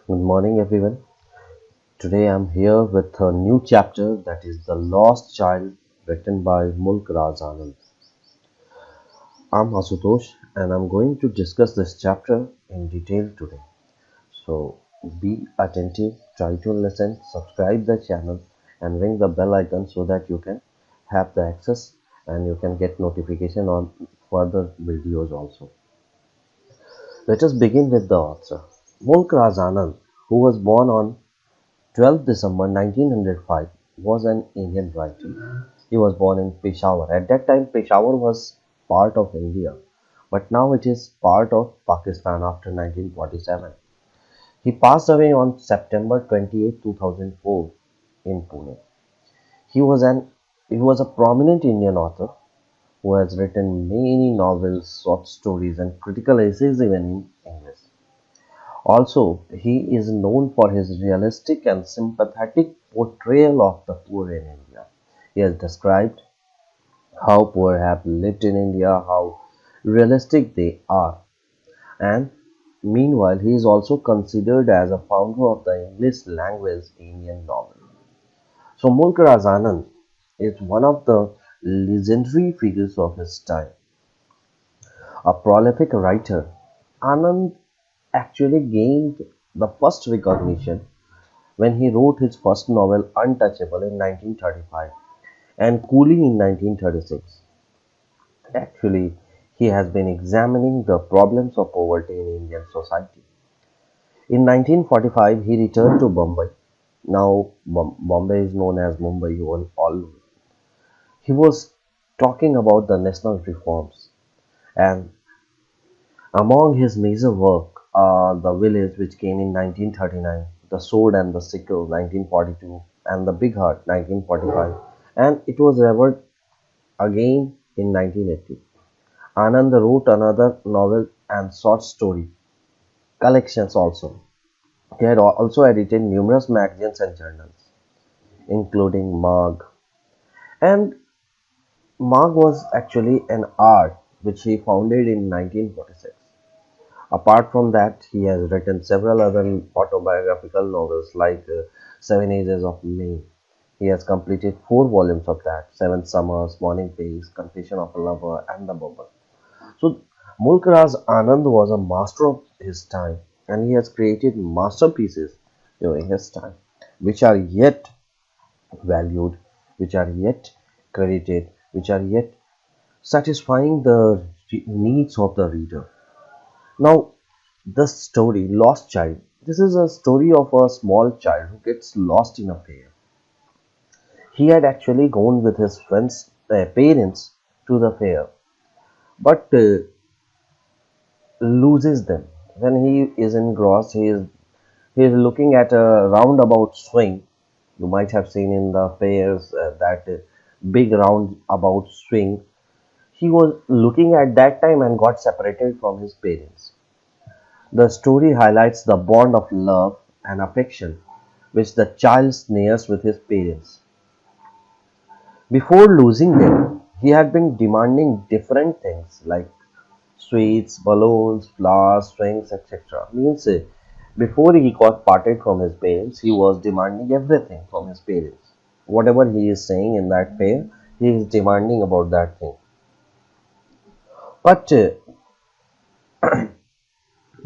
Good morning, everyone. Today I'm here with a new chapter that is The Lost Child, written by Mulk Anand. I'm Ashutosh and I'm going to discuss this chapter in detail today. So be attentive, try to listen, subscribe the channel and ring the bell icon so that you can have the access and you can get notification on further videos also. Let us begin with the author. Mulk Anand, who was born on 12th December 1905, was an Indian writer. He was born in Peshawar. At that time, Peshawar was part of India, but now it is part of Pakistan after 1947. He passed away on September 28, 2004 in Pune. He was an he was a prominent Indian author who has written many novels, short stories, and critical essays even in English. Also, he is known for his realistic and sympathetic portrayal of the poor in India. He has described how poor have lived in India, how realistic they are, and meanwhile, he is also considered as a founder of the English language Indian novel. So, Mulk Anand is one of the legendary figures of his time. A prolific writer, Anand actually gained the first recognition when he wrote his first novel Untouchable in 1935 and Coolie in 1936. Actually, he has been examining the problems of poverty in Indian society. In 1945, he returned to Bombay. Now, Bombay is known as Mumbai. All he was talking about the national reforms, and among his major work are The Village, which came in 1939, The Sword and the Sickle, 1942, and The Big Heart, 1945, and it was revered again in 1980. Anand wrote another novel and short story collections also. He had also edited numerous magazines and journals, including Mag. And Mag was actually an art which he founded in 1946. Apart from that, he has written several other autobiographical novels like Seven Ages of May. He has completed four volumes of that: Seven Summers, Morning Pace, Confession of a Lover, and The Bubble. So, Mulk Anand was a master of his time and he has created masterpieces during his time, which are yet valued, which are yet credited, which are yet satisfying the needs of the reader. Now, the story Lost Child. This is a story of a small child who gets lost in a fair. He had actually gone with his friends' parents to the fair, but loses them. When he is engrossed, he is looking at a roundabout swing. You might have seen in the fairs that big roundabout swing. He was looking at that time and got separated from his parents. The story highlights the bond of love and affection which the child shares with his parents. Before losing them, he had been demanding different things like sweets, balloons, flowers, strings, etc. Means before he got parted from his parents, he was demanding everything from his parents. Whatever he is saying in that fair, he is demanding about that thing. But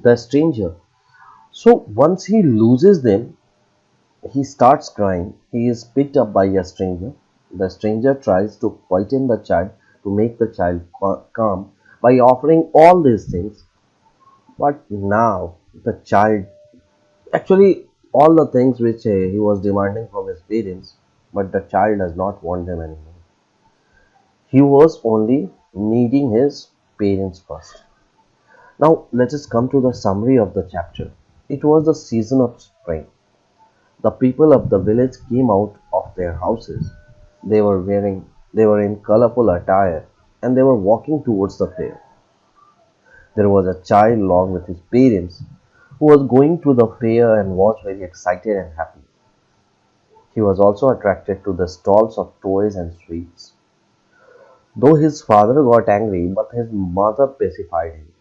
the stranger, so once he loses them, he starts crying. He is picked up by a stranger. The stranger tries to quieten the child to make the child calm by offering all these things. But now the child, actually, all the things which he was demanding from his parents, but the child does not want them anymore. He was only needing his parents first. Now let us come to the summary of the chapter. It was the season of spring. The people of the village came out of their houses. They were in colorful attire and they were walking towards the fair. There was a child along with his parents who was going to the fair and was very excited and happy. He was also attracted to the stalls of toys and sweets. Though his father got angry, but his mother pacified him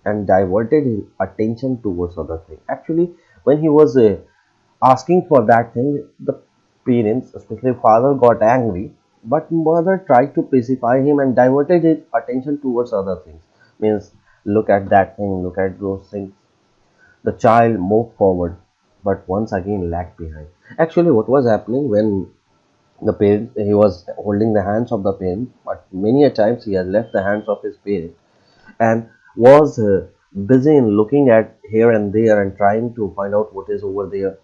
and diverted his attention towards other things. Actually, When he was asking for that thing, the parents, especially father, got angry. But mother tried to pacify him and diverted his attention towards other things. Means, look at that thing, look at those things. The child moved forward, but once again lagged behind. Actually, what was happening when the parent, he was holding the hands of the parent, but many a times he had left the hands of his parent and was busy in looking at here and there and trying to find out what is over there.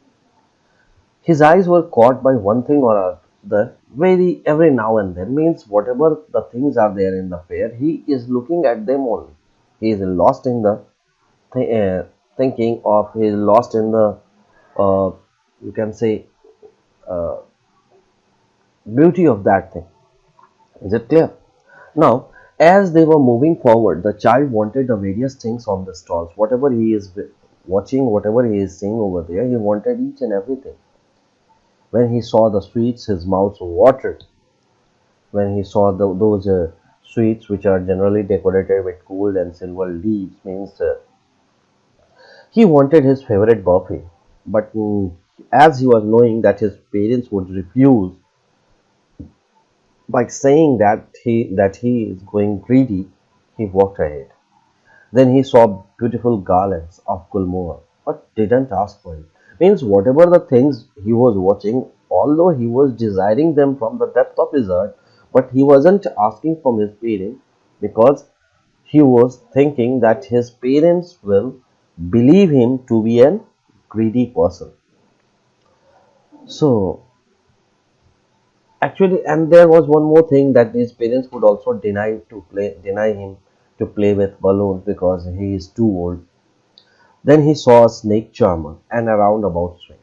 His eyes were caught by one thing or other very every now and then. Means whatever the things are there in the fair, he is looking at them only. He is lost in the thinking of, he is lost in the uh, you can say beauty of that thing. Is it clear? Now, as they were moving forward, the child wanted the various things on the stalls. Whatever he is watching, whatever he is seeing over there, he wanted each and everything. When he saw the sweets, his mouth watered. When he saw those sweets which are generally decorated with gold and silver leaves, means he wanted his favorite buffet. But as he was knowing that his parents would refuse by saying that he is going greedy, he walked ahead. Then he saw beautiful garlands of Gulmohar, but didn't ask for it. Means whatever the things he was watching, although he was desiring them from the depth of his heart, but he wasn't asking from his parents because he was thinking that his parents will believe him to be an greedy person. So actually, and there was one more thing that his parents would also deny him to play with balloons because he is too old. Then he saw a snake charmer and a roundabout swing.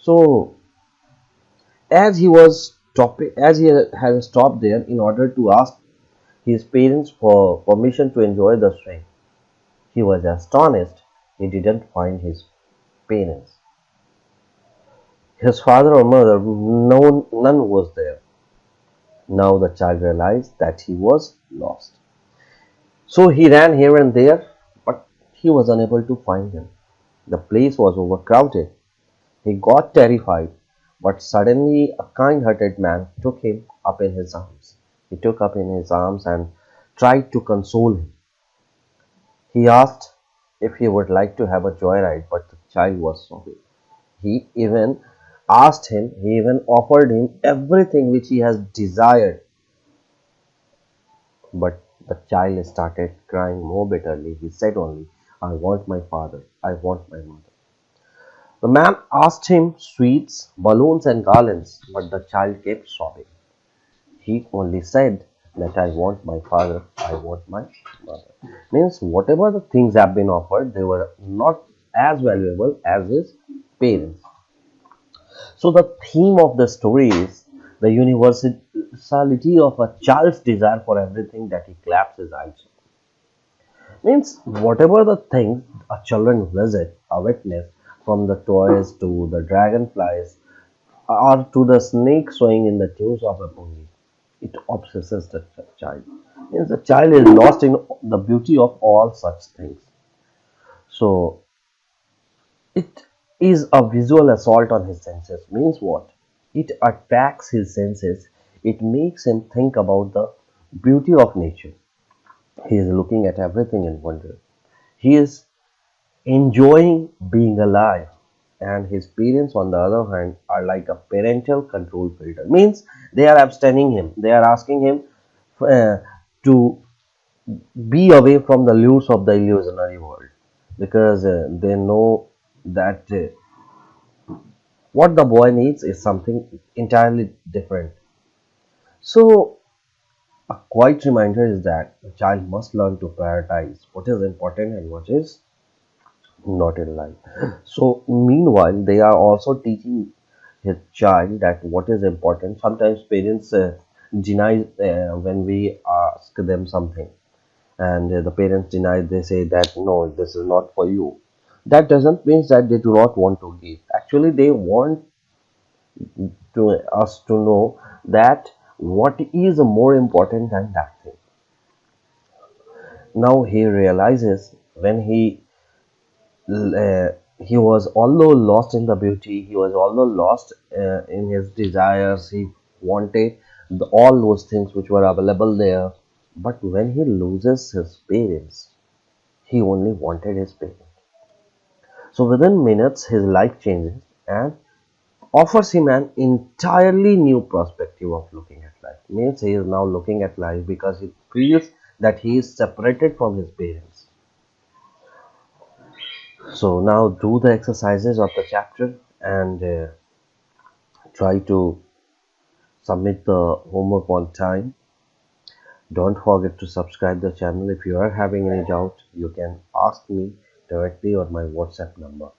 So, as he had stopped there in order to ask his parents for permission to enjoy the swing, he was astonished. He didn't find his parents. His father or mother, none was there. Now the child realized that he was lost. So he ran here and there, but he was unable to find them. The place was overcrowded. He got terrified, but suddenly a kind hearted man took him up in his arms. He took up in his arms and tried to console him. He asked if he would like to have a joyride, but the child was sobbing. He even offered him everything which he has desired, but the child started crying more bitterly. He said only, I want my father, I want my mother. The man asked him sweets, balloons, and garlands, but the child kept sobbing. He only said that I want my father, I want my mother. Means whatever the things have been offered, they were not as valuable as his parents. So the theme of the story is the universality of a child's desire for everything that he claps his eyes on. Means whatever the things a children visit, a witness, from the toys to the dragonflies or to the snake swaying in the tunes of a pony. It obsesses the child. Means the child is lost in the beauty of all such things. So it is a visual assault on his senses. Means what? It attacks his senses. It makes him think about the beauty of nature. He is looking at everything in wonder. He is enjoying being alive. And his parents, on the other hand, are like a parental control filter. Means they are abstaining him. They are asking him uh, to be away from the lures of the illusionary world because they know that what the boy needs is something entirely different. So, a quiet reminder is that the child must learn to prioritize what is important and what is not in life. So, meanwhile, they are also teaching his child that what is important. Sometimes parents deny when we ask them something, and the parents deny. They say that no, this is not for you. That doesn't mean that they do not want to give. Actually, they want to us to know that what is more important than that thing. Now he realizes when he He was although lost in the beauty, he was although lost in his desires, he wanted all those things which were available there. But when he loses his parents, he only wanted his parents. So within minutes, his life changes and offers him an entirely new perspective of looking at life. Means he is now looking at life because he feels that he is separated from his parents. So now do the exercises of the chapter and try to submit the homework on time. Don't forget to subscribe the channel. If you are having any doubt, you can ask me directly on my WhatsApp number.